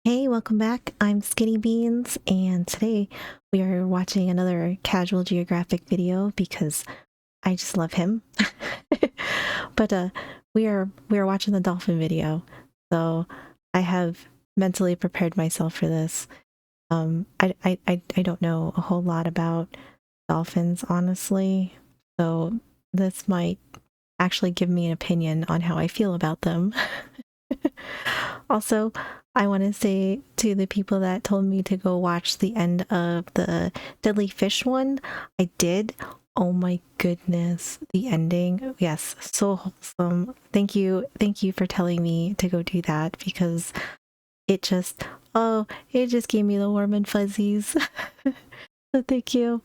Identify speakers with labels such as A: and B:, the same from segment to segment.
A: Hey, welcome back. I'm Skinny Beans, and today we are watching another Casual Geographic video because I just love him. But we are watching the dolphin video, so I have mentally prepared myself for this. I don't know a whole lot about dolphins, honestly, so this might actually give me an opinion on how I feel about them. Also, I want to say to the people that told me to go watch the end of the Deadly Fish one, I did. Oh my goodness, the ending. Yes, so wholesome. Thank you. Thank you for telling me to go do that because it just, oh, it just gave me the warm and fuzzies. So thank you.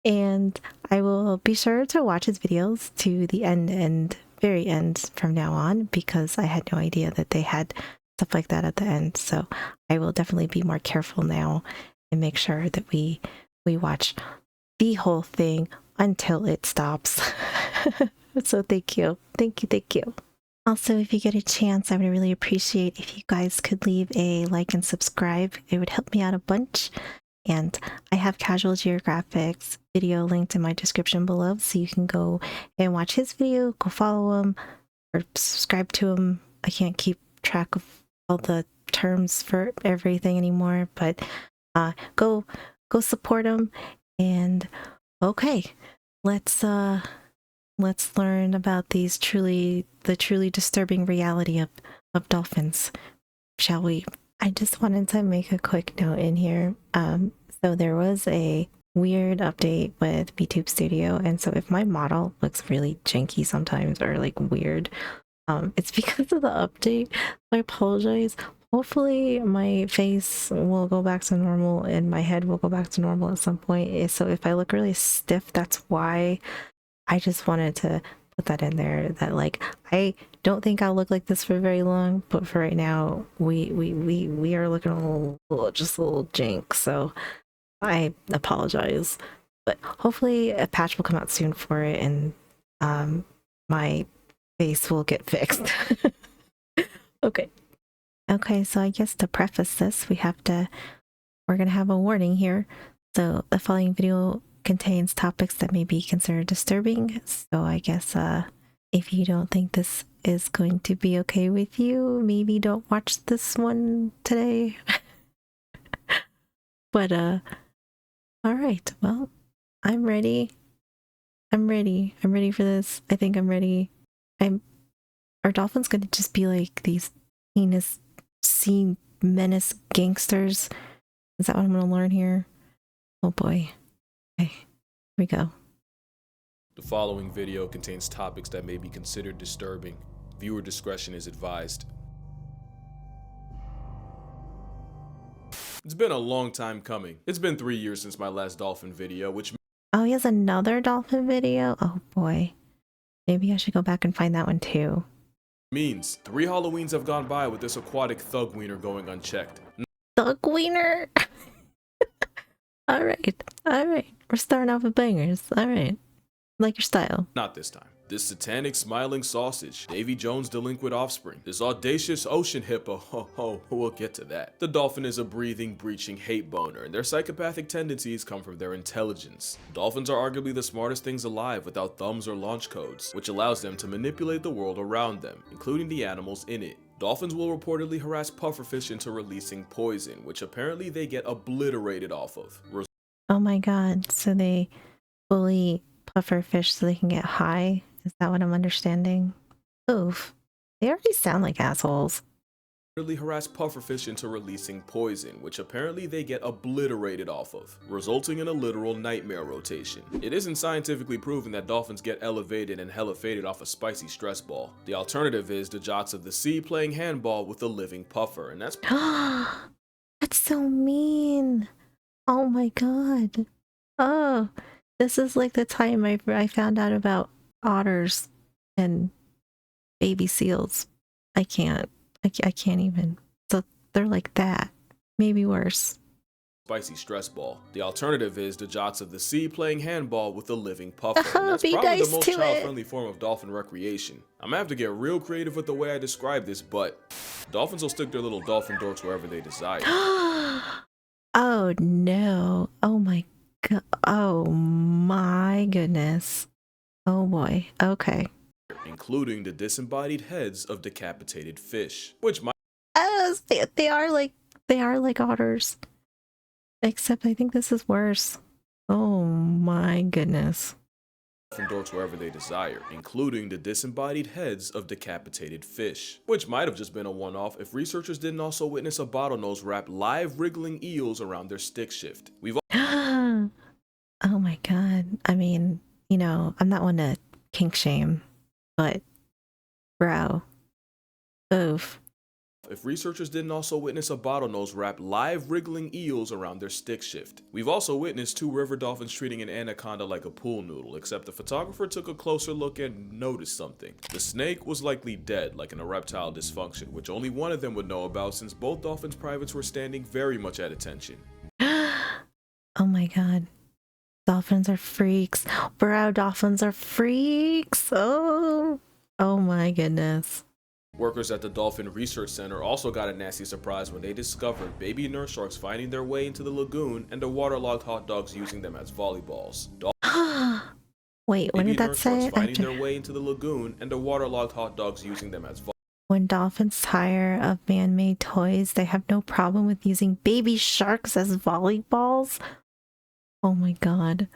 A: And I will be sure to watch his videos to the end and very end from now on because I had no idea that they had stuff like that at the end. So I will definitely be more careful now and make sure that we watch the whole thing until it stops. So thank you. Thank you. Thank you. Also, if you get a chance, I would really appreciate if you guys could leave a like and subscribe. It would help me out a bunch. And I have Casual Geographic's video linked in my description below, so you can go and watch his video, go follow him, or subscribe to him. I can't keep track of all the terms for everything anymore, but go support him. And okay, let's learn about the truly disturbing reality of dolphins, shall we? I just wanted to make a quick note in here. So there was a weird update with VTube Studio, and so if my model looks really janky sometimes or like weird, it's because of the update. I apologize. Hopefully my face will go back to normal and my head will go back to normal at some point. So if I look really stiff, that's why. I just wanted to put that in there, that like I don't think I'll look like this for very long, but for right now we are looking a little just a little jank, so I apologize. But hopefully a patch will come out soon for it and my face will get fixed. Okay. Okay, so I guess to preface this, we're gonna have a warning here. So the following video contains topics that may be considered disturbing. So I guess if you don't think this is going to be okay with you, maybe don't watch this one today. But all right. Well, I'm ready. I'm ready. I'm ready for this. I think I'm ready. Are dolphins going to just be like these heinous sea menace gangsters? Is that what I'm going to learn here? Oh boy. Okay, here we go.
B: The following video contains topics that may be considered disturbing. Viewer discretion is advised. It's been a long time coming. It's been 3 years since my last dolphin video, which
A: Oh, he has another dolphin video? Oh boy. Maybe I should go back and find that one too.
B: means 3 Halloweens have gone by with this aquatic thug wiener going unchecked.
A: Thug wiener? Alright, alright. We're starting off with bangers. Alright. Like your style.
B: Not this time. This satanic smiling sausage, Davy Jones' delinquent offspring, this audacious ocean hippo, we'll get to that. The dolphin is a breathing, breaching hate boner, and their psychopathic tendencies come from their intelligence. Dolphins are arguably the smartest things alive without thumbs or launch codes, which allows them to manipulate the world around them, including the animals in it. Dolphins will reportedly harass pufferfish into releasing poison, which apparently they get obliterated off of.
A: Oh my god, so they bully puffer fish so they can get high? Is that what I'm understanding? Oof. They already sound like assholes.
B: Harass pufferfish into releasing poison, which apparently they get obliterated off of, resulting in a literal nightmare rotation. It isn't scientifically proven that dolphins get elevated and hella faded off a spicy stress ball. The alternative is the Jots of the sea playing handball with a living puffer, and that's
A: That's so mean. Oh my god. Oh, this is like the time I found out about otters and baby seals. I can't even. So they're like that. Maybe worse.
B: Spicy stress ball. The alternative is the Jots of the sea playing handball with a living puffer, and that's
A: Be
B: probably
A: nice
B: the most
A: to
B: child-friendly form of dolphin recreation. I'm gonna have to get real creative with the way I describe this, but Dolphins will stick their little dolphin dorks wherever they desire.
A: Oh no. Oh my god. Oh my goodness. Oh boy. Okay.
B: Including the disembodied heads of decapitated fish, which might
A: They are like otters. Except I think this is worse. Oh my goodness.
B: dolphin dorks wherever they desire, including the disembodied heads of decapitated fish, which might have just been a one-off if researchers didn't also witness a bottlenose wrap live wriggling eels around their stick shift.
A: Oh my god. I mean, you know, I'm not one to kink shame, but bro. Oof.
B: If researchers didn't also witness a bottlenose wrap live wriggling eels around their stick shift. We've also witnessed 2 river dolphins treating an anaconda like a pool noodle, except the photographer took a closer look and noticed something. The snake was likely dead, like an erectile dysfunction, which only one of them would know about since both dolphins' privates were standing very much at attention.
A: Oh my god. Dolphins are freaks. Bro, dolphins are freaks. Oh my goodness.
B: Workers at the Dolphin Research Center also got a nasty surprise when they discovered baby nurse sharks finding their way into the lagoon and the waterlogged hot dogs using them as volleyballs.
A: Wait, what
B: Baby
A: did that
B: nurse sharks
A: say?
B: finding their way into the lagoon and the waterlogged hot dogs using them as
A: When dolphins tire of man-made toys, they have no problem with using baby sharks as volleyballs. Oh my god.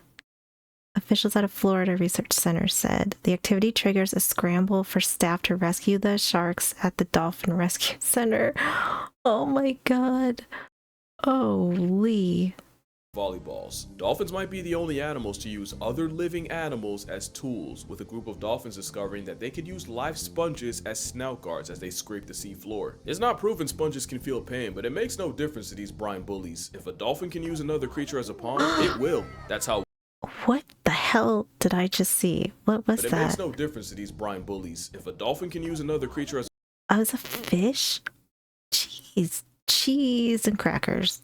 A: Officials at a Florida research center said the activity triggers a scramble for staff to rescue the sharks at the Dolphin Rescue Center. Oh my god. Holy.
B: volleyballs. Dolphins might be the only animals to use other living animals as tools, with a group of dolphins discovering that they could use live sponges as snout guards as they scrape the sea floor. It's not proven sponges can feel pain, but it makes no difference to these brine bullies. If a dolphin can use another creature as a pawn, it will. That's how.
A: What the hell did I just see? What was
B: But it
A: that?
B: makes no difference to these brine bullies. If a dolphin can use another creature as
A: I was a fish? Cheese and crackers.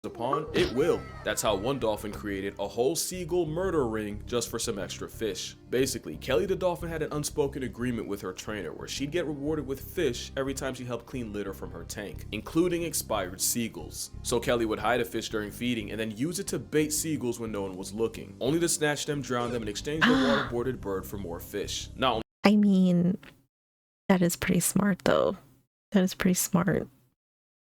B: a pawn, it will. That's how one dolphin created a whole seagull murder ring just for some extra fish. Basically, Kelly the dolphin had an unspoken agreement with her trainer where she'd get rewarded with fish every time she helped clean litter from her tank, including expired seagulls. So Kelly would hide a fish during feeding and then use it to bait seagulls when no one was looking, only to snatch them, drown them, and exchange the waterboarded bird for more fish. Not only
A: I mean, that is pretty smart though. That is pretty smart.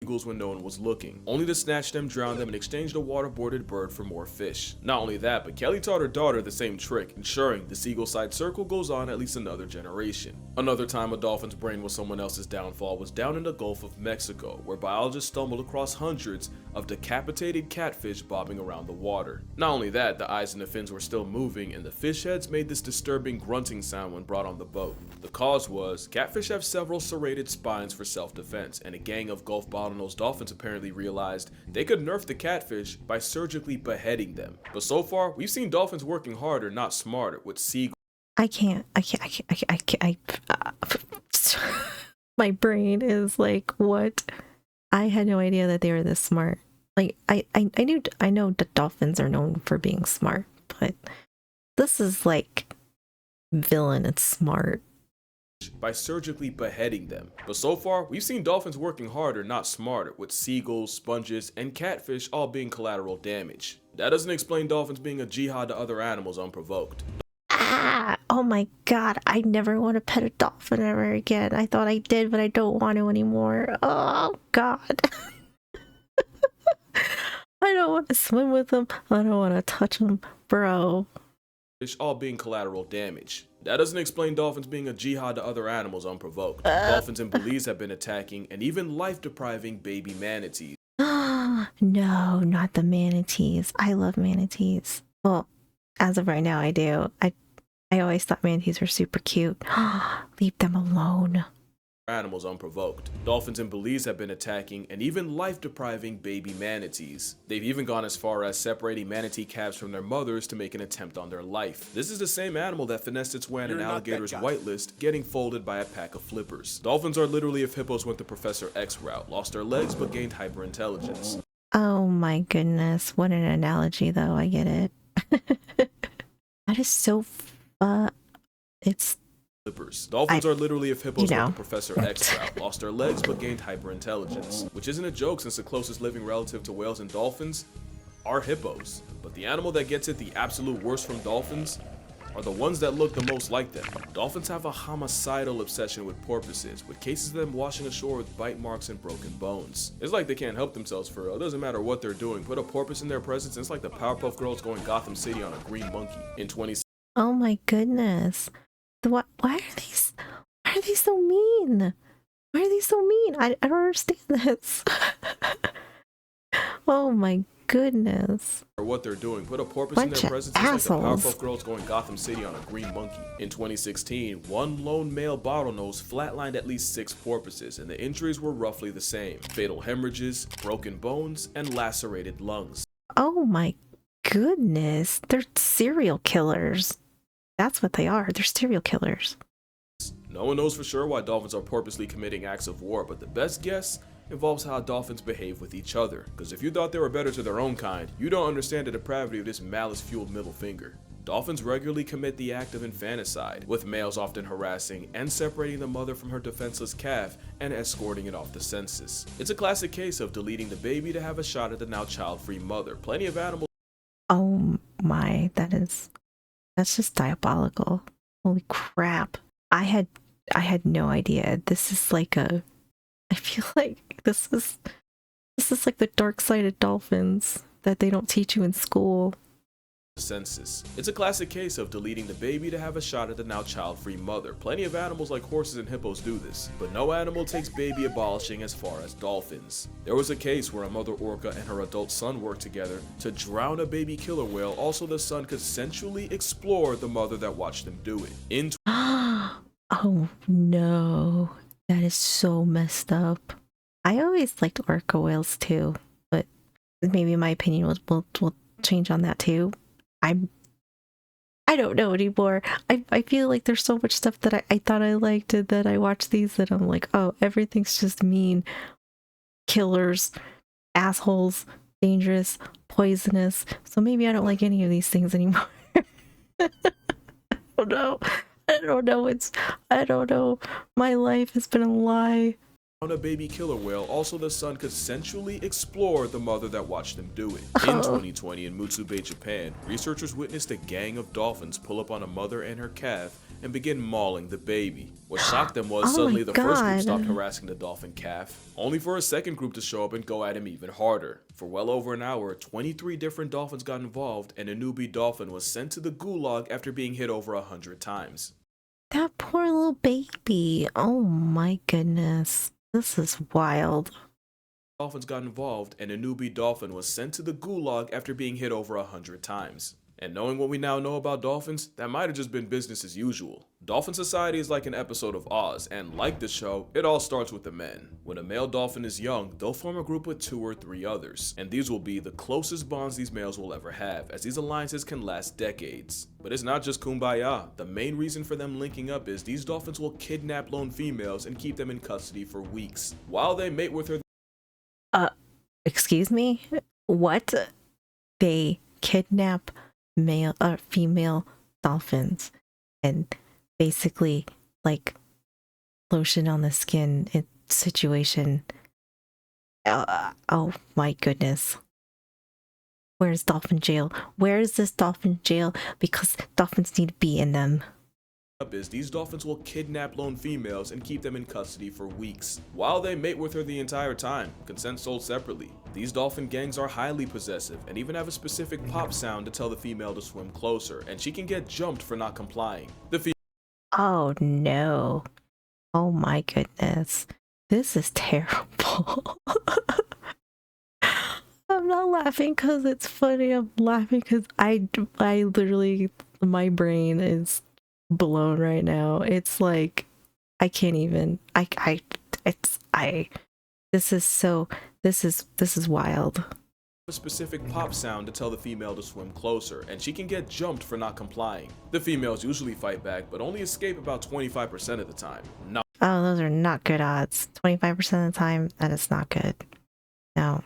B: seagulls when no one was looking, only to snatch them, drown them, and exchange the waterboarded bird for more fish. Not only that, but Kelly taught her daughter the same trick, ensuring the seagull side circle goes on at least another generation. Another time a dolphin's brain was someone else's downfall was down in the Gulf of Mexico, where biologists stumbled across hundreds of decapitated catfish bobbing around the water. Not only that, the eyes and the fins were still moving, and the fish heads made this disturbing grunting sound when brought on the boat. The cause was, catfish have several serrated spines for self-defense, and a gang of Gulf bottlenose dolphins apparently realized they could nerf the catfish by surgically beheading them. But so far, we've seen dolphins working harder, not smarter, with seagulls.
A: My brain is like, what? I had no idea that they were this smart. Like, I know that dolphins are known for being smart, but this is like villain and smart.
B: By surgically beheading them. But so far, we've seen dolphins working harder, not smarter, with seagulls, sponges, and catfish all being collateral damage. That doesn't explain dolphins being a jihad to other animals unprovoked.
A: Oh my god, I never want to pet a dolphin ever again. I thought I did, but I don't want to anymore. Oh god. I don't want to swim with them. I don't want to touch them, bro.
B: Fish all being collateral damage. That doesn't explain dolphins being a jihad to other animals unprovoked. Dolphins in Belize have been attacking and even life-depriving baby manatees.
A: No, not the manatees. I love manatees. Well, as of right now, I do. I always thought manatees were super cute. Leave them alone.
B: Animals unprovoked. Dolphins in Belize have been attacking and even life-depriving baby manatees. They've even gone as far as separating manatee calves from their mothers to make an attempt on their life. This is the same animal that finessed its way on an alligator's whitelist, getting folded by a pack of flippers. Dolphins are literally if hippos went the Professor X route, lost their legs but gained hyperintelligence.
A: Oh my goodness, what an analogy though, I get it. That is so it's
B: flippers. Dolphins are literally if hippos went the Professor X
A: What?
B: route, lost their legs but gained hyperintelligence. Which isn't a joke since the closest living relative to whales and dolphins are hippos. But the animal that gets it the absolute worst from dolphins are the ones that look the most like them. Dolphins have a homicidal obsession with porpoises, with cases of them washing ashore with bite marks and broken bones. It's like they can't help themselves for real. It doesn't matter what they're doing. Put a porpoise in their presence, and it's like the Powerpuff Girls going Gotham City on a green monkey. In 20
A: Oh my goodness. Why are they so mean? Why are they so mean? I don't understand this. Oh my goodness.
B: or what they're doing. Put a porpoise in
A: Bunch
B: their
A: of
B: presence, it's like the
A: assholes.
B: Powerpuff Girls going Gotham City on a green monkey. In 2016, one lone male bottlenose flatlined at least 6 porpoises, and the injuries were roughly the same. Fatal hemorrhages, broken bones, and lacerated lungs.
A: Oh my goodness. They're serial killers. That's what they are. They're serial killers.
B: No one knows for sure why dolphins are purposely committing acts of war, but the best guess involves how dolphins behave with each other. Because if you thought they were better to their own kind, you don't understand the depravity of this malice-fueled middle finger. Dolphins regularly commit the act of infanticide, with males often harassing and separating the mother from her defenseless calf and escorting it off the census. It's a classic case of deleting the baby to have a shot at the now child-free mother. Plenty of animals.
A: Oh my, that's just diabolical. Holy crap. I had no idea. This is like I feel like this is like the dark side of dolphins that they don't teach you in school.
B: Census. It's a classic case of deleting the baby to have a shot at the now child-free mother. Plenty of animals like horses and hippos do this, but no animal takes baby abolishing as far as dolphins. There was a case where a mother orca and her adult son worked together to drown a baby killer whale. Also, the son could sensually explore the mother that watched them do it. In
A: Oh no, that is so messed up. I always liked orca whales too, but maybe my opinion will change on that too. I don't know anymore. I feel like there's so much stuff that I thought I liked, and then I watch these that I'm like, oh, everything's just mean. Killers, assholes, dangerous, poisonous. So maybe I don't like any of these things anymore. I don't know. I don't know. My life has been a lie.
B: On a baby killer whale, also the son could sensually explore the mother that watched them do it. In 2020 in Mutsu Bay, Japan, researchers witnessed a gang of dolphins pull up on a mother and her calf and begin mauling the baby. What shocked them was suddenly the first group stopped harassing the dolphin calf, only for a second group to show up and go at him even harder. For well over an hour, 23 different dolphins got involved, and a newbie dolphin was sent to the gulag after being hit over 100 times.
A: That poor little baby. Oh my goodness. This is wild.
B: Dolphins got involved, and a newbie dolphin was sent to the gulag after being hit over 100 times. And knowing what we now know about dolphins, that might have just been business as usual. Dolphin Society is like an episode of Oz, and like the show, it all starts with the men. When a male dolphin is young, they'll form a group with 2 or 3 others, and these will be the closest bonds these males will ever have, as these alliances can last decades. But it's not just kumbaya. The main reason for them linking up is these dolphins will kidnap lone females and keep them in custody for weeks. While they mate with her,
A: Excuse me? What? They kidnap female dolphins and basically like lotion on the skin situation. Oh my goodness. Where's dolphin jail? Where is this dolphin jail? Because dolphins need to be in them.
B: is these dolphins will kidnap lone females and keep them in custody for weeks, while they mate with her the entire time, consent sold separately. These dolphin gangs are highly possessive and even have a specific pop sound to tell the female to swim closer, and she can get jumped for not complying.
A: Oh no. Oh my goodness. This is terrible. I'm not laughing because it's funny. I'm laughing because I literally, my brain is blown right now. It's like I can't even. This is wild.
B: A specific pop sound to tell the female to swim closer, and she can get jumped for not complying. The females usually fight back, but only escape about 25% of the time.
A: Oh, those are not good odds. 25% of the time, that is not good. No.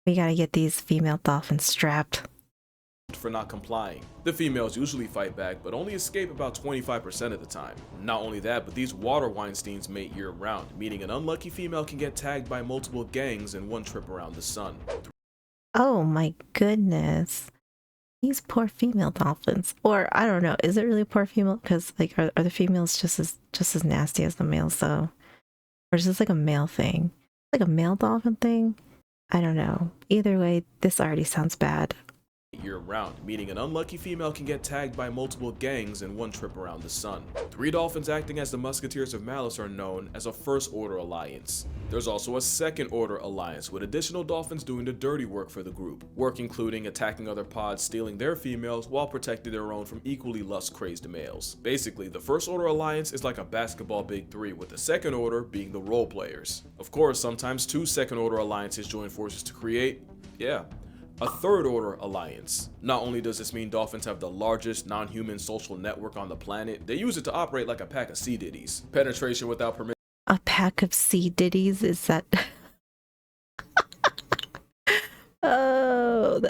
A: We gotta get these female dolphins strapped.
B: for not complying. The females usually fight back, but only escape about 25% of the time. Not only that, but these water Weinsteins mate year-round, meaning an unlucky female can get tagged by multiple gangs in one trip around the sun.
A: Oh my goodness. These poor female dolphins. Or I don't know, is it really poor female? Because like are the females just as nasty as the males though? Or is this like a male thing? Like a male dolphin thing? I don't know. Either way, this already sounds bad.
B: Year-round, meaning an unlucky female can get tagged by multiple gangs in one trip around the sun. 3 dolphins acting as the Musketeers of Malice are known as a First Order Alliance. There's also a Second Order Alliance, with additional dolphins doing the dirty work for the group. Work including attacking other pods, stealing their females, while protecting their own from equally lust-crazed males. Basically, the First Order Alliance is like a basketball big three, with the Second Order being the role players. Of course, sometimes 2 Second Order Alliances join forces to create, a Third Order Alliance. Not only does this mean dolphins have the largest non-human social network on the planet, they use it to operate like a pack of sea ditties. Penetration without permission.
A: A pack of sea ditties? Is that... Oh,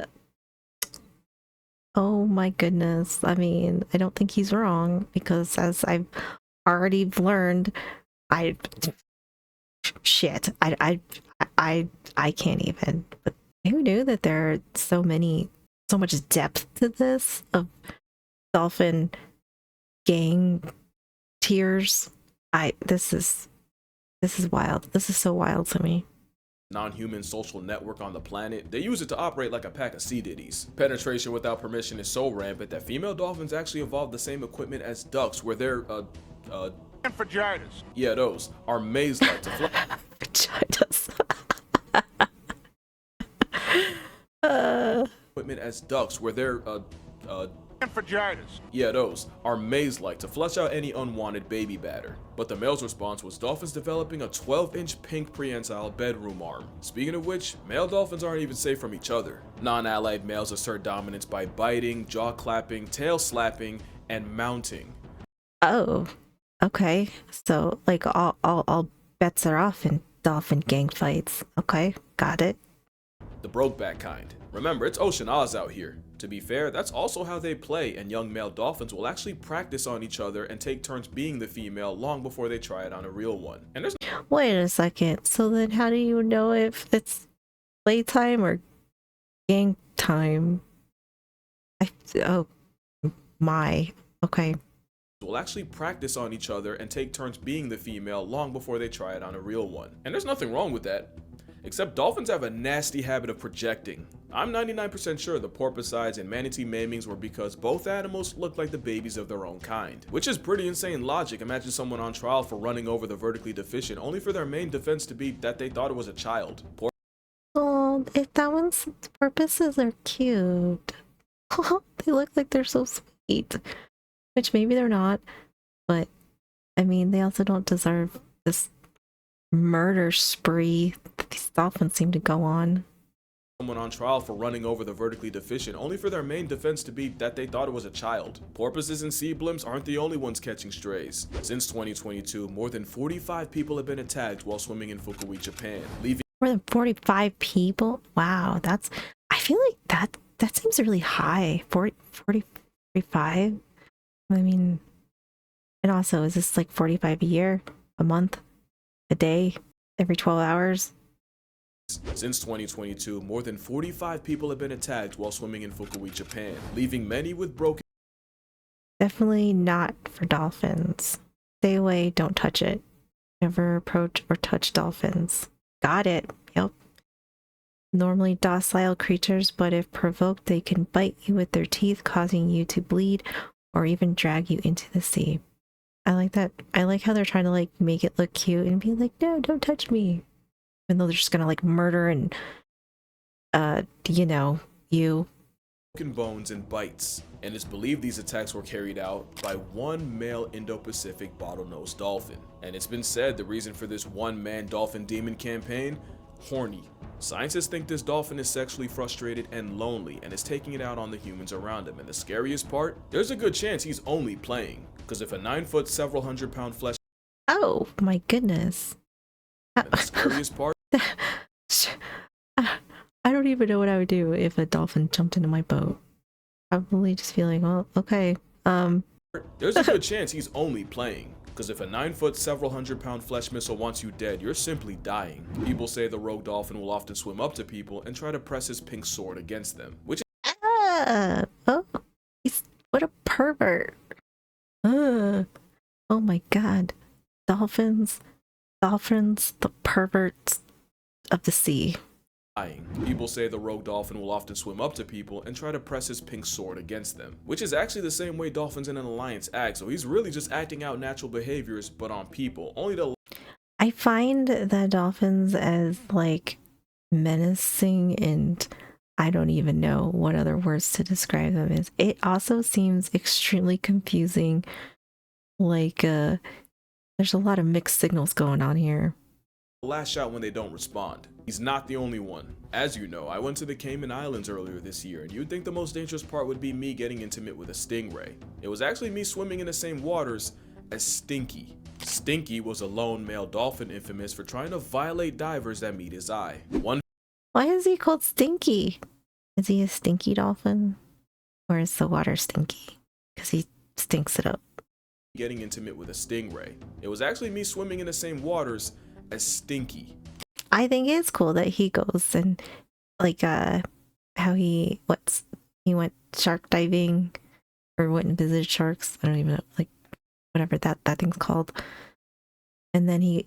A: oh my goodness. I mean, I don't think he's wrong, because as I've already learned, I can't even. But who knew that there are so much depth to this of dolphin gang tiers? This is wild. This is so wild to me.
B: Non-human social network on the planet, they use it to operate like a pack of sea ditties. Penetration without permission is so rampant that female dolphins actually evolved the same equipment as ducks, where their vaginas. Yeah, those are maze-like to fly.
A: Vaginas.
B: Equipment as ducks, where their vaginas. Yeah, those are maze-like to flush out any unwanted baby batter. But the male's response was dolphins developing a 12-inch pink prehensile bedroom arm. Speaking of which, male dolphins aren't even safe from each other. Non-allied males assert dominance by biting, jaw clapping, tail slapping, and mounting.
A: Oh, okay. So like all bets are off in dolphin gang fights. Okay, got it.
B: The Brokeback kind. Remember, it's Ocean Oz out here. To be fair, that's also how they play, and young male dolphins will actually practice on each other and take turns being the female long before they try it on a real one. And there's
A: Wait a second. So then how do you know if it's playtime or gang time? Oh my. Okay.
B: will actually practice on each other and take turns being the female long before they try it on a real one. And there's nothing wrong with that. Except dolphins have a nasty habit of projecting. I'm 99% sure the porpoisides and manatee maimings were because both animals look like the babies of their own kind. Which is pretty insane logic. Imagine someone on trial for running over the vertically deficient only for their main defense to be that they thought it was a child.
A: Oh, if that one's porpoises are cute. They look like they're so sweet. Which maybe they're not, but I mean, they also don't deserve this murder spree that these dolphins seem to go on.
B: Someone on trial for running over the vertically deficient only for their main defense to be that they thought it was a child. Porpoises and sea blimps aren't the only ones catching strays. Since 2022, more than 45 people have been attacked while swimming in Fukui, Japan, leaving
A: More than 45 people? Wow, I feel like that seems really high. 40, 45? I mean, and also, is this like 45 a year, a month, a day, every 12 hours?
B: Since 2022, more than 45 people have been attacked while swimming in Fukui, Japan, leaving many with broken.
A: Definitely not for dolphins. Stay away, don't touch it. Never approach or touch dolphins. Got it. Yep. Normally docile creatures, but if provoked, they can bite you with their teeth, causing you to bleed or even drag you into the sea. I like that. I like how they're trying to like make it look cute and be like, no, don't touch me. Even though they're just gonna like murder and you.
B: Broken bones and bites, and it's believed these attacks were carried out by one male Indo-Pacific bottlenose dolphin. And it's been said the reason for this one-man dolphin demon campaign? Horny. Scientists think this dolphin is sexually frustrated and lonely and is taking it out on the humans around him. And the scariest part? There's a good chance he's only playing. Because if a 9-foot, several hundred-pound flesh...
A: Oh my goodness.
B: And the scariest part?
A: I don't even know what I would do if a dolphin jumped into my boat. probably just be like, well, okay.
B: There's a good chance he's only playing. Because if a 9-foot, several hundred-pound flesh missile wants you dead, you're simply dying. People say the rogue dolphin will often swim up to people and try to press his pink sword against them, which
A: Oh, he's what a pervert. Uh, oh my god. Dolphins, the perverts of the sea.
B: dying. People say the rogue dolphin will often swim up to people and try to press his pink sword against them, which is actually the same way dolphins in an alliance act, so he's really just acting out natural behaviors, but on people, only to...
A: I find that dolphins as like menacing, and I don't even know what other words to describe them as. It also seems extremely confusing. Like, there's a lot of mixed signals going on here.
B: lash out when they don't respond. He's not the only one. As you know, I went to the Cayman Islands earlier this year, and you'd think the most dangerous part would be me getting intimate with a stingray. It was actually me swimming in the same waters as Stinky. Stinky was a lone male dolphin infamous for trying to violate divers that meet his eye.
A: Why is he called Stinky? Is he a stinky dolphin? Or is the water stinky? Because he stinks it up.
B: Getting intimate with a stingray. It was actually me swimming in the same waters as Stinky.
A: I think it's cool that he goes and like how he went shark diving or went and visited sharks. I don't even know, like whatever that thing's called. And then he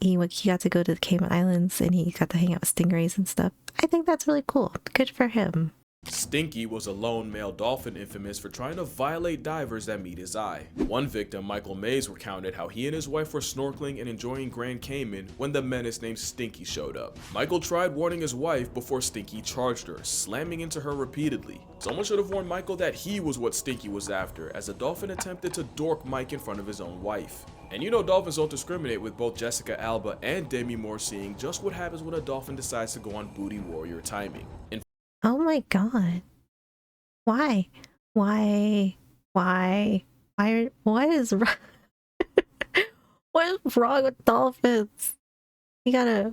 A: got to go to the Cayman Islands and he got to hang out with stingrays and stuff. I think that's really cool. Good for him.
B: Stinky was a lone male dolphin infamous for trying to violate divers that meet his eye. One victim, Michael Mays, recounted how he and his wife were snorkeling and enjoying Grand Cayman when the menace named Stinky showed up. Michael tried warning his wife before Stinky charged her, slamming into her repeatedly. Someone should have warned Michael that he was what Stinky was after, as the dolphin attempted to dork Mike in front of his own wife. And you know dolphins don't discriminate, with both Jessica Alba and Demi Moore seeing just what happens when a dolphin decides to go on booty warrior timing.
A: Oh my god. Why? What is wrong? What is wrong with dolphins? They gotta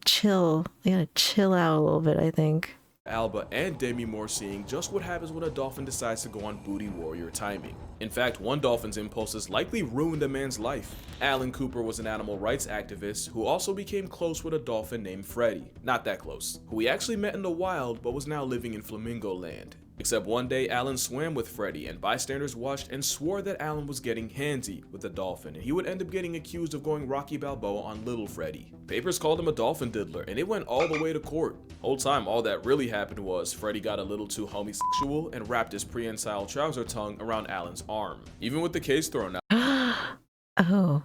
A: chill. They gotta chill out a little bit, I think.
B: Alba and Demi Moore seeing just what happens when a dolphin decides to go on booty warrior timing. In fact, one dolphin's impulses likely ruined a man's life. Alan Cooper was an animal rights activist who also became close with a dolphin named Freddie, not that close, who he actually met in the wild but was now living in Flamingo Land. Except one day, Alan swam with Freddie, and bystanders watched and swore that Alan was getting handsy with the dolphin, and he would end up getting accused of going Rocky Balboa on little Freddie. Papers called him a dolphin diddler, and it went all the way to court. Whole time, all that really happened was Freddie got a little too homosexual and wrapped his prehensile trouser tongue around Alan's arm. Even with the case thrown out.
A: Oh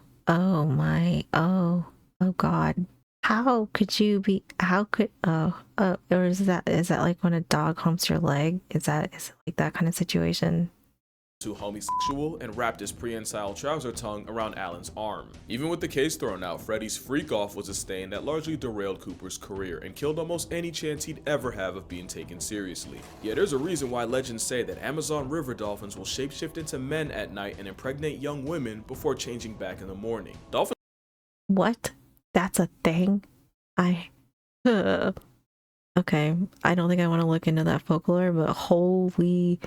A: god. How could you be, or is that like when a dog humps your leg? Is it like that kind of situation?
B: Too homosexual and wrapped his prehensile trouser tongue around Alan's arm. Even with the case thrown out, Freddie's freak-off was a stain that largely derailed Cooper's career and killed almost any chance he'd ever have of being taken seriously. Yeah, there's a reason why legends say that Amazon river dolphins will shapeshift into men at night and impregnate young women before changing back in the morning. Dolphins...
A: What? That's a thing? Okay, I don't think I want to look into that folklore, but holy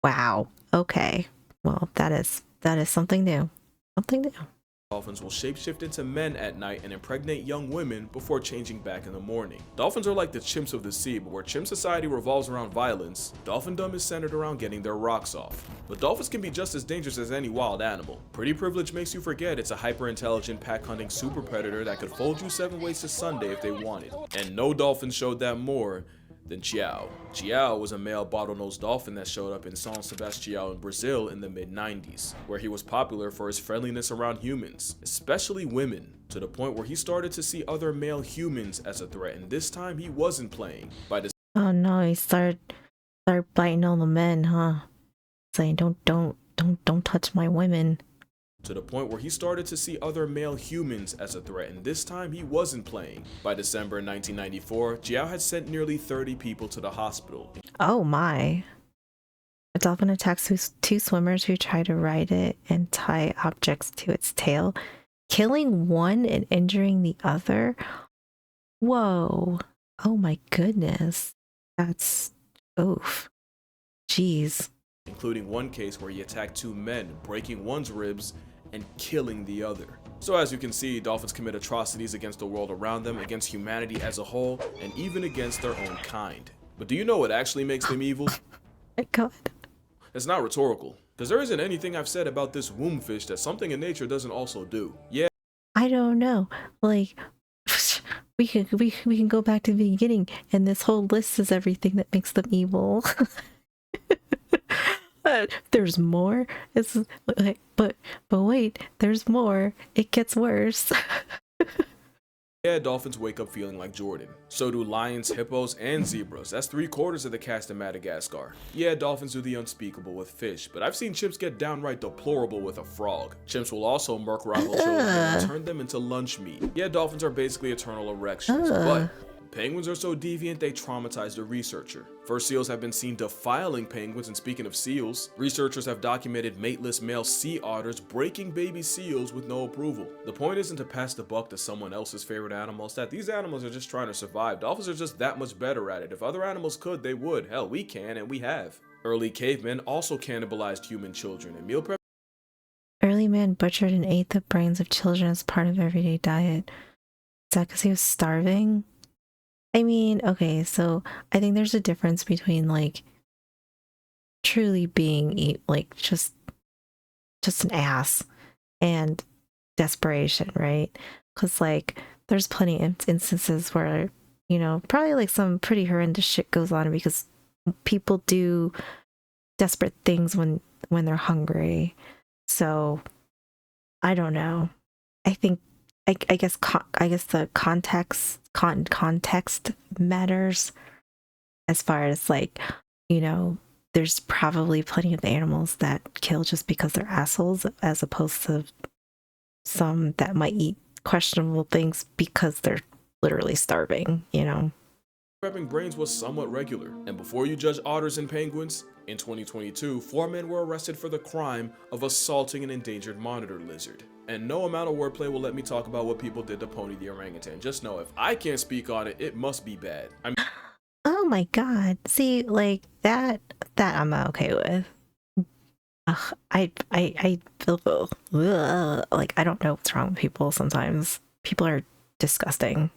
A: wow. Okay, well, that is something new. Something new.
B: Dolphins will shapeshift into men at night and impregnate young women before changing back in the morning. Dolphins are like the chimps of the sea, but where chimp society revolves around violence, dolphindom is centered around getting their rocks off. But dolphins can be just as dangerous as any wild animal. Pretty privilege makes you forget it's a hyper-intelligent pack-hunting super predator that could fold you 7 ways to Sunday if they wanted. And no dolphin showed that more than Chiao. Chiao was a male bottlenose dolphin that showed up in São Sebastião in Brazil in the mid-90s, where he was popular for his friendliness around humans, especially women, to the point where he started to see other male humans as a threat, and this time he wasn't playing.
A: Oh no, he started biting all the men, huh? Saying don't touch my women.
B: To the point where he started to see other male humans as a threat, and this time he wasn't playing. By December 1994, Chiao had sent nearly 30 people to the hospital.
A: Oh my. A dolphin attacks two swimmers who try to ride it and tie objects to its tail, killing one and injuring the other. Whoa. Oh my goodness. That's oof. Jeez.
B: including one case where he attacked two men, breaking one's ribs and killing the other. So as you can see, dolphins commit atrocities against the world around them, against humanity as a whole, and even against their own kind. But do you know what actually makes them evil?
A: My God.
B: It's not rhetorical, because there isn't anything I've said about this womb fish that something in nature doesn't also do. Yeah,
A: I don't know. Like, we can go back to the beginning, and this whole list is everything that makes them evil. There's more. It's like, but wait, there's more. It gets worse.
B: dolphins wake up feeling like Jordan. So do lions, hippos, and zebras. That's 3/4 of the cast in Madagascar. Yeah, dolphins do the unspeakable with fish, but I've seen chimps get downright deplorable with a frog. Chimps will also murk rival children and turn them into lunch meat. Yeah, dolphins are basically eternal erections, but penguins are so deviant they traumatize the researcher. First seals have been seen defiling penguins, and speaking of seals, researchers have documented mateless male sea otters breaking baby seals with no approval. The point isn't to pass the buck to someone else's favorite animal, it's that these animals are just trying to survive. Dolphins are just that much better at it. If other animals could, they would. Hell, we can, and we have. Early cavemen also cannibalized human children, and meal prep.
A: Early man butchered and ate the brains of children as part of everyday diet. Is that because he was starving? I mean, okay, so I think there's a difference between like truly being like just an ass and desperation, right? Because like there's plenty of instances where, you know, probably like some pretty horrendous shit goes on because people do desperate things when they're hungry. So I don't know. I think I guess the context matters as far as like, you know, there's probably plenty of animals that kill just because they're assholes, as opposed to some that might eat questionable things because they're literally starving, you know.
B: Prepping brains was somewhat regular, and before you judge otters and penguins, in 2022, 4 men were arrested for the crime of assaulting an endangered monitor lizard. And no amount of wordplay will let me talk about what people did to Pony the orangutan. Just know if I can't speak on it, it must be bad.
A: Oh my God. See, like that I'm okay with. Ugh, I feel like I don't know what's wrong with people sometimes. People are disgusting.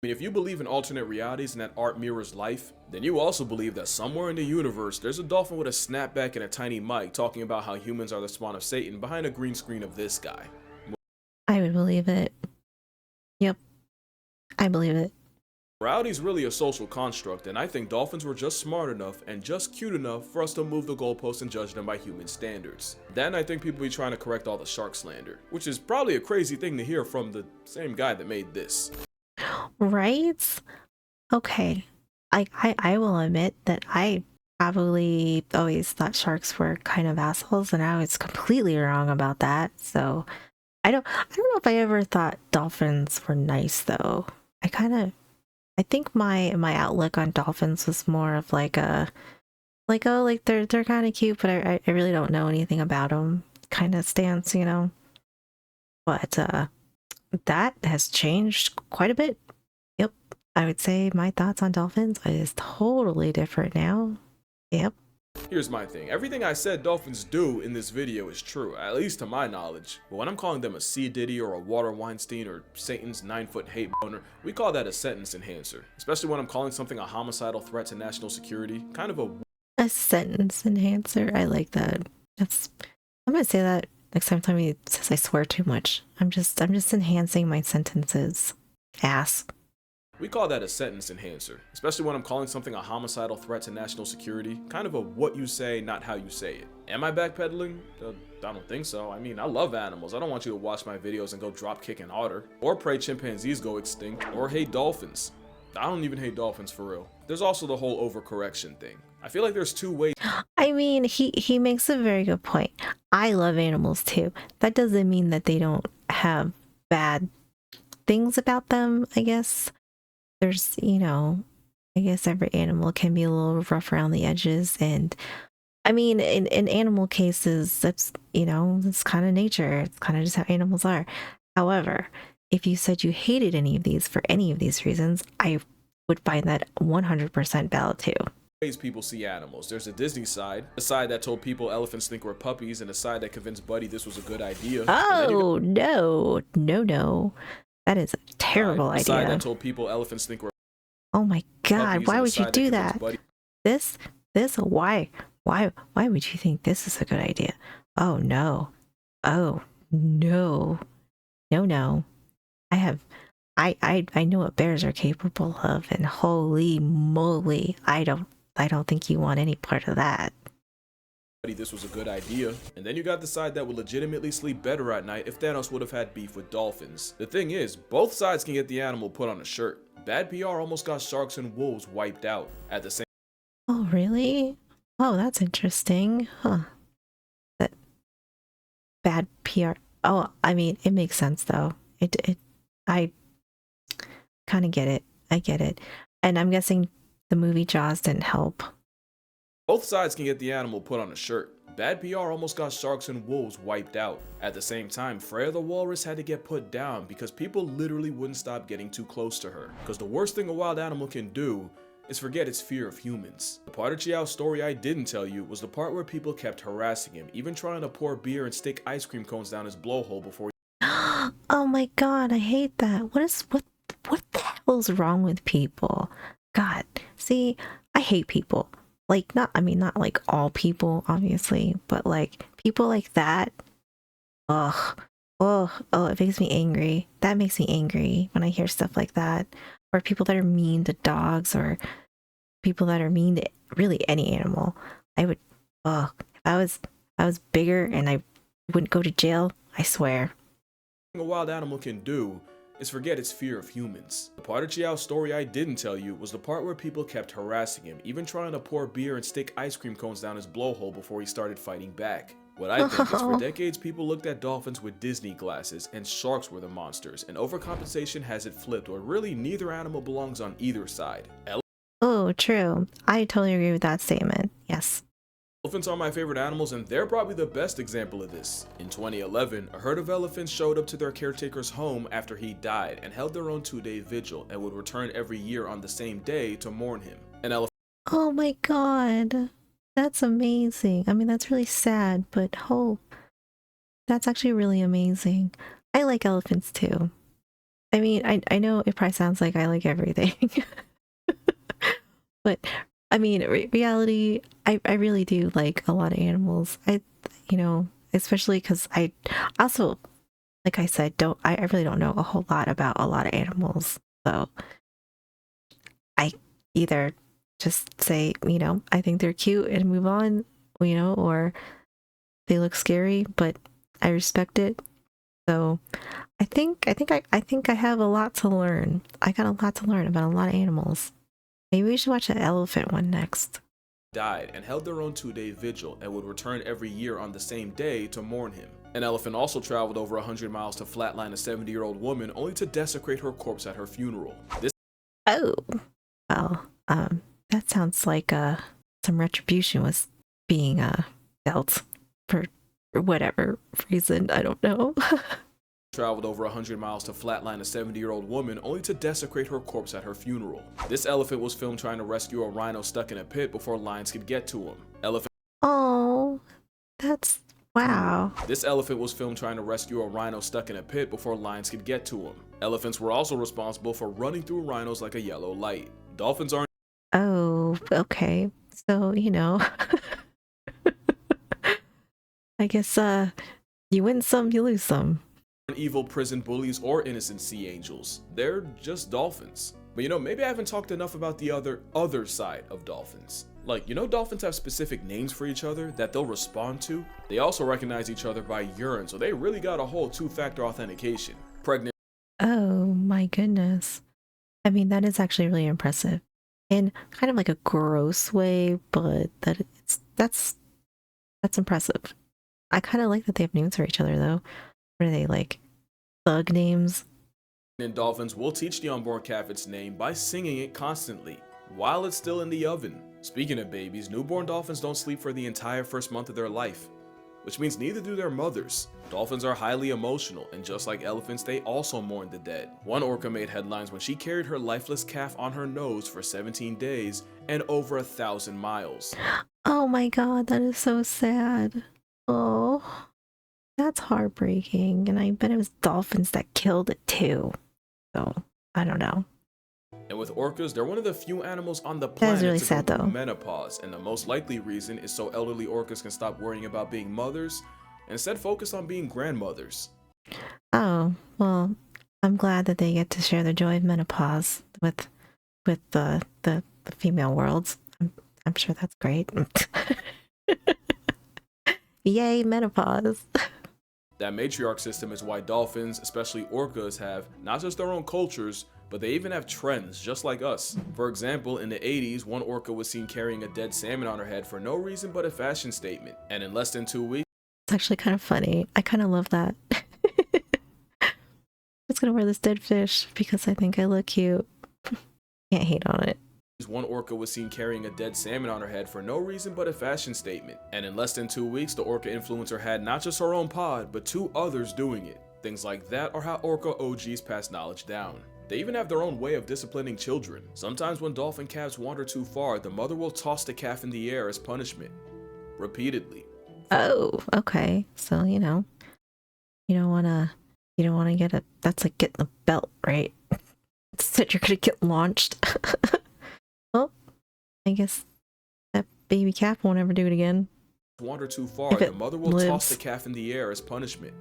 B: I mean, if you believe in alternate realities and that art mirrors life, then you also believe that somewhere in the universe, there's a dolphin with a snapback and a tiny mic talking about how humans are the spawn of Satan behind a green screen of this guy.
A: I would believe it. Yep. I believe it.
B: Morality is really a social construct, and I think dolphins were just smart enough and just cute enough for us to move the goalposts and judge them by human standards. Then I think people be trying to correct all the shark slander, which is probably a crazy thing to hear from the same guy that made this.
A: Right? Okay. I will admit that I probably always thought sharks were kind of assholes, and I was completely wrong about that. So I don't know if I ever thought dolphins were nice though. I think my outlook on dolphins was more of like a oh, like they're kind of cute, but I really don't know anything about them kind of stance, you know. But that has changed quite a bit. Yep. I would say my thoughts on dolphins is totally different now. Yep.
B: Here's my thing. Everything I said dolphins do in this video is true, at least to my knowledge. But when I'm calling them a sea diddy or a water Weinstein or Satan's 9-foot hate boner, we call that a sentence enhancer. Especially when I'm calling something a homicidal threat to national security. Kind of
A: a sentence enhancer. I like that. I'm gonna say that next time somebody says I swear too much. I'm just enhancing my sentences. Ass.
B: We call that a sentence enhancer, especially when I'm calling something a homicidal threat to national security. Kind of a what you say, not how you say it. Am I backpedaling? I don't think so. I mean, I love animals. I don't want you to watch my videos and go drop kick an otter, or pray chimpanzees go extinct, or hate dolphins. I don't even hate dolphins for real. There's also the whole overcorrection thing. I feel like there's two ways.
A: I mean, he makes a very good point. I love animals too. That doesn't mean that they don't have bad things about them, I guess. There's, you know, I guess every animal can be a little rough around the edges. And I mean, in animal cases, that's, you know, it's kind of nature. It's kind of just how animals are. However, if you said you hated any of these for any of these reasons, I would find that 100% valid too.
B: ways people see animals. There's a Disney side, a side that told people elephants think we're puppies, and a side that convinced Buddy this was a good idea.
A: Oh, no, no, no. That is a terrible
B: a side
A: idea.
B: that told people elephants think we're
A: Oh my God,
B: puppies,
A: why
B: and a
A: would you
B: side
A: do
B: convinced
A: that?
B: Buddy
A: This, why would you think this is a good idea? Oh no. Oh no. No, no. I know what bears are capable of, and holy moly, I don't think you want any part of that.
B: this was a good idea. And then you got the side that would legitimately sleep better at night if Thanos would have had beef with dolphins. The thing is, both sides can get the animal put on a shirt. Bad PR almost got sharks and wolves wiped out at the same.
A: Oh really? Oh, that's interesting. Huh. That bad PR. Oh, I mean, it makes sense though. I kind of get it. I get it. And I'm guessing the movie Jaws didn't help.
B: Both sides can get the animal put on a shirt. Bad PR almost got sharks and wolves wiped out. At the same time, Freya the walrus had to get put down because people literally wouldn't stop getting too close to her. Because the worst thing a wild animal can do is forget its fear of humans. The part of Chiao's story I didn't tell you was the part where people kept harassing him, even trying to pour beer and stick ice cream cones down his blowhole before
A: Oh my God, I hate that. What the hell is wrong with people? God, see, I hate people. Like, not like all people, obviously, but like people like that. Ugh. Oh, it makes me angry. That makes me angry when I hear stuff like that. Or people that are mean to dogs, or people that are mean to really any animal. I would, if I was bigger and I wouldn't go to jail, I swear.
B: a wild animal can do is forget its fear of humans. The part of Chiao's story I didn't tell you was the part where people kept harassing him, even trying to pour beer and stick ice cream cones down his blowhole before he started fighting back. What I think is for decades people looked at dolphins with Disney glasses and sharks were the monsters, and overcompensation has it flipped where really neither animal belongs on either side.
A: Oh, true. I totally agree with that statement. Yes.
B: Elephants are my favorite animals, and they're probably the best example of this. In 2011, a herd of elephants showed up to their caretaker's home after he died and held their own 2-day vigil and would return every year on the same day to mourn him. An elephant.
A: Oh my God. That's amazing. I mean, that's really sad, but that's actually really amazing. I like elephants too. I mean, I know it probably sounds like I like everything. But I mean, reality, I really do like a lot of animals. Especially because I also, like I said, I really don't know a whole lot about a lot of animals. So I either just say, I think they're cute and move on, or they look scary, but I respect it. So I think I have a lot to learn. I got a lot to learn about a lot of animals. Maybe we should watch the elephant one next.
B: Died and held their own 2-day vigil and would return every year on the same day to mourn him. An elephant also traveled over 100 miles to flatline a 70-year-old woman only to desecrate her corpse at her funeral.
A: Oh, well, that sounds like some retribution was being dealt for whatever reason. I don't know.
B: Traveled over 100 miles to flatline a 70-year-old woman only to desecrate her corpse at her funeral. This elephant was filmed trying to rescue a rhino stuck in a pit before lions could get to him.
A: Oh, that's wow.
B: This elephant was filmed trying to rescue a rhino stuck in a pit before lions could get to him. Elephants were also responsible for running through rhinos like a yellow light. Dolphins aren't.
A: Oh, okay. So, I guess you win some, you lose some.
B: Evil prison bullies or innocent sea angels. They're just dolphins. But maybe I haven't talked enough about the other side of dolphins. Like, dolphins have specific names for each other that they'll respond to. They also recognize each other by urine, so they really got a whole 2-factor authentication. Pregnant.
A: Oh my goodness. I mean, that is actually really impressive. In kind of like a gross way, but that's impressive. I kind of like that they have names for each other though. What are they, like thug names?
B: And dolphins will teach the unborn calf its name by singing it constantly while it's still in the oven. Speaking of babies, newborn dolphins don't sleep for the entire first month of their life. which means neither do their mothers. Dolphins are highly emotional, and just like elephants, they also mourn the dead. One orca made headlines when she carried her lifeless calf on her nose for 17 days and over 1,000 miles.
A: Oh my god, that is so sad. Oh, that's heartbreaking. And I bet it was dolphins that killed it too. So, I don't know.
B: And with orcas, they're one of the few animals on the
A: That
B: planet
A: is really
B: to
A: sad
B: go
A: though.
B: through menopause, and the most likely reason is so elderly orcas can stop worrying about being mothers and instead focus on being grandmothers.
A: Oh, well, I'm glad that they get to share the joy of menopause with the female worlds. I'm sure that's great. Yay, menopause.
B: That matriarch system is why dolphins, especially orcas, have not just their own cultures, but they even have trends just like us. For example, in the 80s, one orca was seen carrying a dead salmon on her head for no reason but a fashion statement. And in less than 2 weeks,
A: It's actually kind of funny. I kind of love that. I'm just gonna wear this dead fish because I think I look cute. Can't hate on it.
B: one orca was seen carrying a dead salmon on her head for no reason but a fashion statement. And in less than 2 weeks, the orca influencer had not just her own pod, but 2 others doing it. Things like that are how orca OGs pass knowledge down. They even have their own way of disciplining children. Sometimes when dolphin calves wander too far, the mother will toss the calf in the air as punishment. Repeatedly.
A: Oh, okay. So, you don't wanna get that's like getting a belt, right? Instead you're gonna get launched. Well, I guess that baby calf won't ever do it again.
B: Wander too far, the mother will toss the calf in the air as punishment.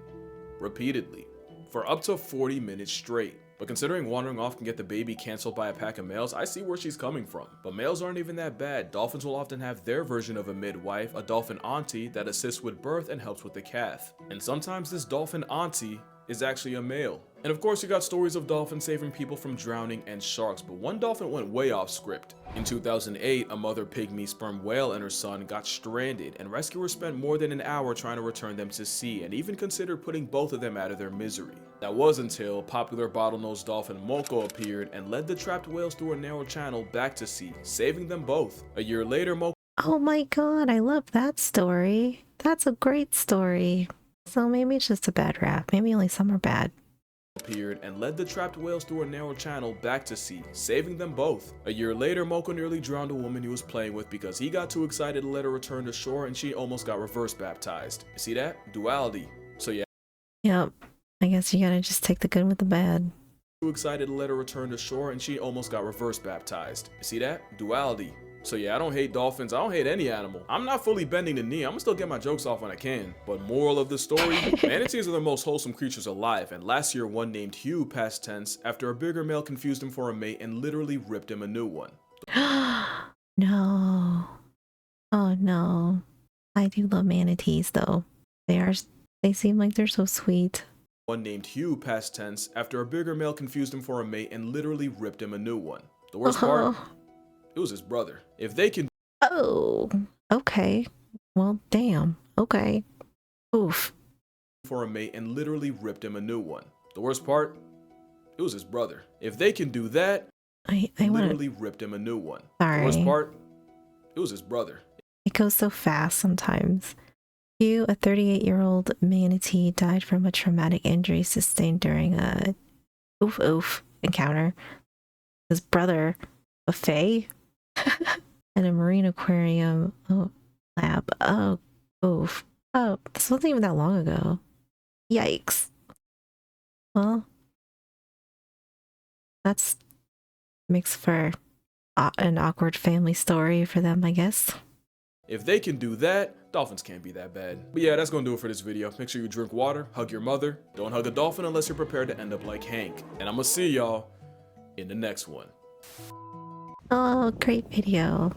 B: Repeatedly. For up to 40 minutes straight. But considering wandering off can get the baby canceled by a pack of males, I see where she's coming from. But males aren't even that bad. Dolphins will often have their version of a midwife, a dolphin auntie that assists with birth and helps with the calf. And sometimes this dolphin auntie is actually a male. And of course you got stories of dolphins saving people from drowning and sharks, but one dolphin went way off script. In 2008, a mother pygmy sperm whale and her son got stranded, and rescuers spent more than an hour trying to return them to sea and even considered putting both of them out of their misery. That was until popular bottlenose dolphin Moko appeared and led the trapped whales through a narrow channel back to sea, saving them both. A year later, Moko
A: Oh my god, I love that story. That's a great story. So maybe it's just a bad rap. Maybe only some are bad.
B: Appeared and led the trapped whales through a narrow channel back to sea, saving them both. A year later, Moko nearly drowned a woman he was playing with because he got too excited to let her return to shore and she almost got reverse baptized. You see that? Duality. So yeah.
A: Yep. I guess you gotta just take the good with the bad.
B: Too excited to let her return to shore and she almost got reverse baptized. You see that? Duality. So yeah, I don't hate dolphins, I don't hate any animal. I'm not fully bending the knee, I'm gonna still get my jokes off when I can. But moral of the story, manatees are the most wholesome creatures alive, and last year one named Hugh past tense after a bigger male confused him for a mate and literally ripped him a new one.
A: No. Oh no. I do love manatees though. They seem like they're so sweet.
B: One named Hugh past tense after a bigger male confused him for a mate and literally ripped him a new one. The worst part? It was his brother. If they can—
A: Oh, okay. Well, damn. Okay. Oof.
B: For a mate and literally ripped him a new one. The worst part? It was his brother. If they can do that,
A: I
B: literally ripped him a new one.
A: Sorry.
B: The worst part? It was his brother.
A: It goes so fast sometimes. Hugh, a 38-year-old manatee, died from a traumatic injury sustained during a oof encounter. His brother, a fae, at a marine aquarium lab. Oh, oof. Oh, this wasn't even that long ago. Yikes. Well, that's makes for an awkward family story for them, I guess.
B: If they can do that, dolphins can't be that bad. But yeah, that's gonna do it for this video. Make sure you drink water, hug your mother, don't hug a dolphin unless you're prepared to end up like Hank. And I'm gonna see y'all in the next one.
A: Oh, great video.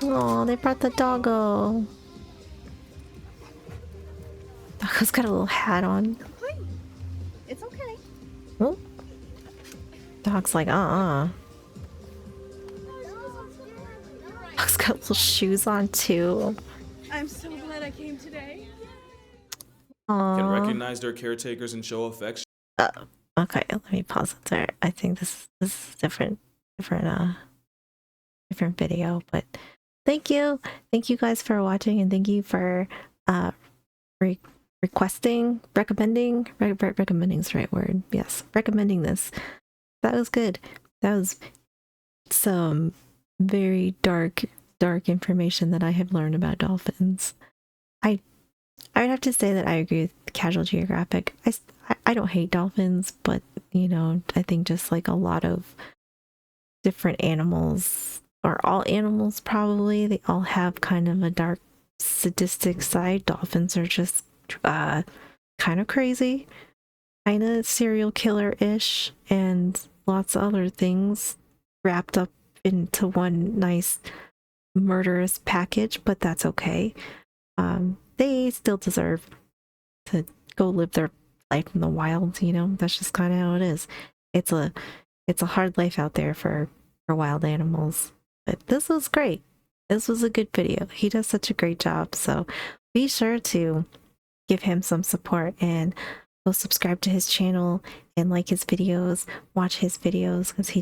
A: Oh, they brought the doggo. Doggo's got a little hat on.
C: It's okay.
A: Oh. Dog's like, Dog's got little shoes on too.
C: I'm so glad I came today.
A: Aww.
B: Can recognize their caretakers and show affection.
A: Okay, let me pause it there. I think this is different different video, but thank you guys for watching, and thank you for uh re- recommending is the right word. Yes, recommending this. That was good. That was some very dark information that I have learned about dolphins. I would have to say that I agree with Casual Geographic. I don't hate dolphins, but you know, I think just like a lot of different animals, or all animals probably, they all have kind of a dark sadistic side. Dolphins are just kind of crazy, kind of serial killer-ish, and lots of other things wrapped up into one nice murderous package, but that's okay. They still deserve to go live their life in the wild, you know. That's just kind of how it is. It's a hard life out there for wild animals. But this was great. This was a good video. He does such a great job. So be sure to give him some support and go subscribe to his channel and like his videos, watch his videos, because he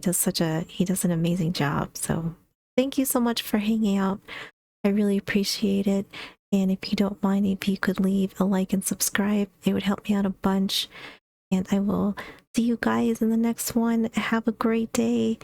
A: does an amazing job. So thank you so much for hanging out. I really appreciate it. And if you don't mind, if you could leave a like and subscribe, it would help me out a bunch. And I will see you guys in the next one. Have a great day.